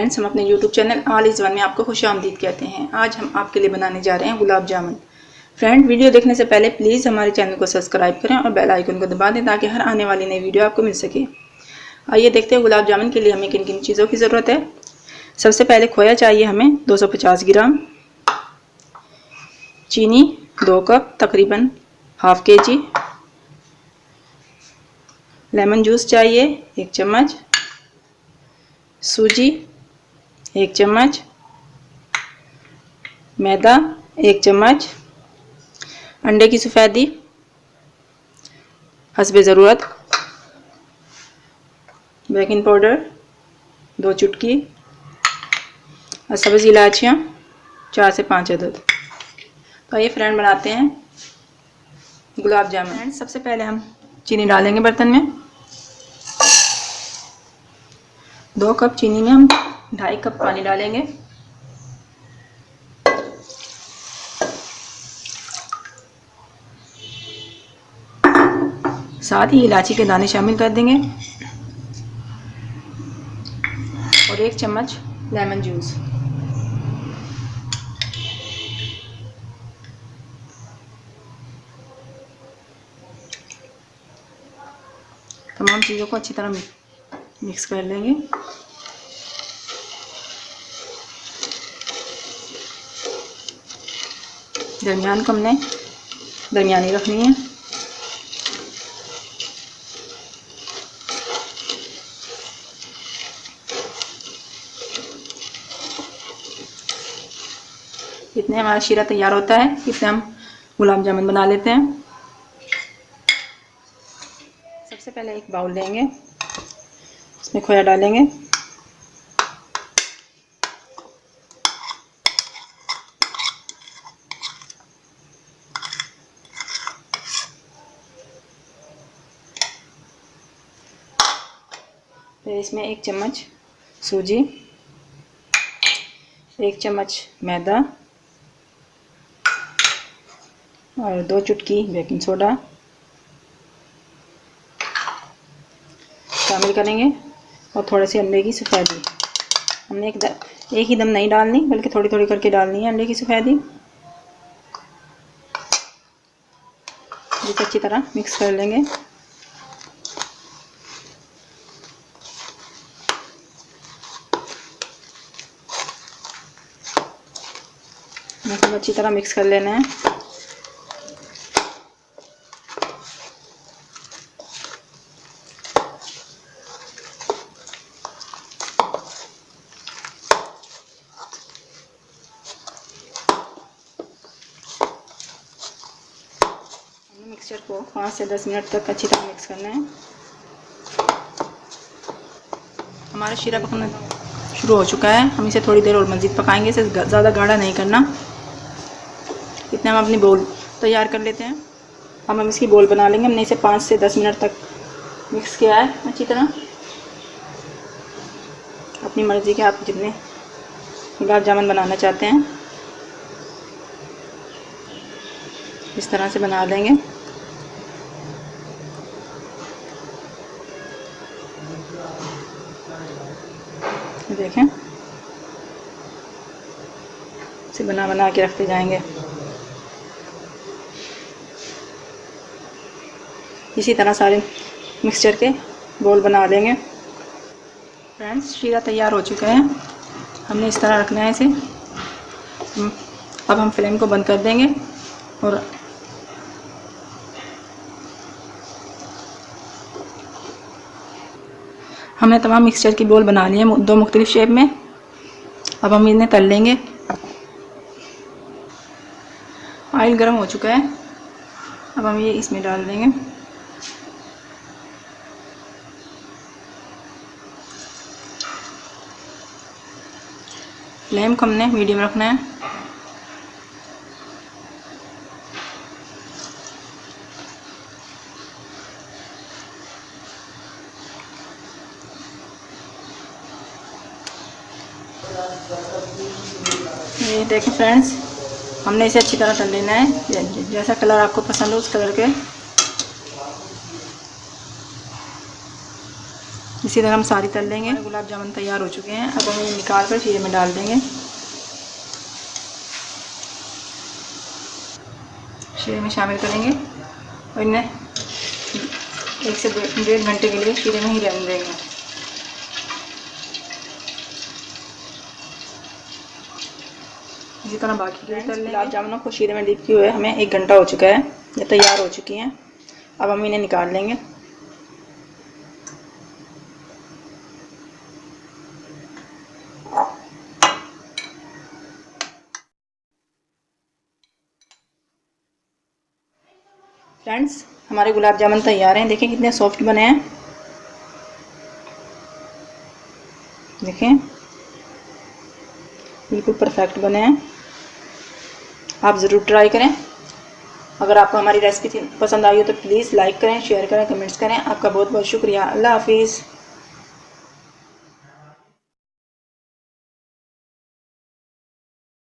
Friends, हम अपने YouTube channel all is one में आपको खुशामदीद कहते हैं। आज हम आपके लिए बनाने जा रहे हैं गुलाब जामुन। फ्रेंड, वीडियो देखने से पहले प्लीज़ हमारे चैनल को सब्सक्राइब करें और बेल आइकन को दबा दें ताकि हर आने वाली नई वीडियो आपको मिल सके। आइए देखते हैं गुलाब जामुन के लिए हमें किन किन चीज़ों की ज़रूरत है। सबसे पहले खोया चाहिए हमें 250 ग्राम, चीनी 2 कप तकरीबन हाफ kg, लेमन जूस चाहिए 1 चम्मच, सूजी 1 चम्मच, मैदा 1 चम्मच, अंडे की सफ़ेदी हस्बे ज़रूरत, बेकिंग पाउडर 2 चुटकी और सब्ज़ इलायचियाँ 4 से 5 अदद। तो ये फ्रेंड बनाते हैं गुलाब जामुन। सबसे पहले हम चीनी डालेंगे बर्तन में। 2 कप चीनी में हम 2.5 कप पानी डालेंगे। साथ ही इलायची के दाने शामिल कर देंगे और 1 चम्मच लेमन जूस। तमाम चीज़ों को अच्छी तरह मिक्स कर लेंगे। दरमियान को हमने दरमियानी रखनी है। इतने हमारा शीरा तैयार होता है, इतने हम गुलाब जामुन बना लेते हैं। सबसे पहले एक बाउल लेंगे, इसमें खोया डालेंगे, फिर इसमें 1 चम्मच सूजी, 1 चम्मच मैदा और 2 चुटकी बेकिंग सोडा शामिल करेंगे और थोड़े से अंडे की सफ़ेदी। हमने एक ही दम नहीं डालनी, बल्कि थोड़ी थोड़ी करके डालनी है अंडे की सफ़ेदी। जिसे अच्छी तरह मिक्स कर लेंगे। सब अच्छी तरह मिक्स कर लेना है। मिक्सचर को 5 से 10 मिनट तक अच्छी तरह मिक्स करना है। हमारा शीरा पकना शुरू हो चुका है। हम इसे थोड़ी देर और मज़ीद पकाएंगे। इसे ज़्यादा गाढ़ा नहीं करना। इतना हम अपनी बोल तैयार कर लेते हैं। अब हम इसकी बोल बना लेंगे। हमने इसे 5 से 10 मिनट तक मिक्स किया है अच्छी तरह। अपनी मर्ज़ी के आप जितने गुलाब जामुन बनाना चाहते हैं इस तरह से बना देंगे। देखें, इसे बना के रखते जाएंगे। इसी तरह सारे मिक्सचर के बोल बना देंगे। फ्रेंड्स, शीरा तैयार हो चुका है। हमने इस तरह रखना है इसे। अब हम फ्लेम को बंद कर देंगे और हमने तमाम मिक्सचर की बोल बना ली है 2 मुख्तलिफ शेप में। अब हम इन्हें तल लेंगे। ऑयल गर्म हो चुका है। अब हम ये इसमें डाल देंगे। फ्लेम को हमने मीडियम रखना है। ये देखें फ्रेंड्स, हमने इसे अच्छी तरह तल लेना है। जैसा कलर आपको पसंद हो उस कलर के इसी तरह हम सारी तल लेंगे। गुलाब जामुन तैयार हो चुके हैं। अब हम इन्हें निकाल कर शीरे में डाल देंगे। शीरे में शामिल करेंगे और इन्हें 1 से 1.5 घंटे के लिए शीरे में ही रहने देंगे। इसी तरह बाकी के तल लेंगे। गुलाब जामुनों को शीरे में डिप किए हुए हमें 1 घंटा हो चुका है। ये तैयार हो चुकी हैं। अब हम इन्हें निकाल लेंगे। फ्रेंड्स, हमारे गुलाब जामुन तैयार हैं। देखें कितने सॉफ्ट बने हैं। देखें बिल्कुल परफेक्ट बने हैं। आप ज़रूर ट्राई करें। अगर आपको हमारी रेसिपी पसंद आई हो तो प्लीज़ लाइक करें, शेयर करें, कमेंट्स करें। आपका बहुत बहुत शुक्रिया। अल्लाह हाफिज़।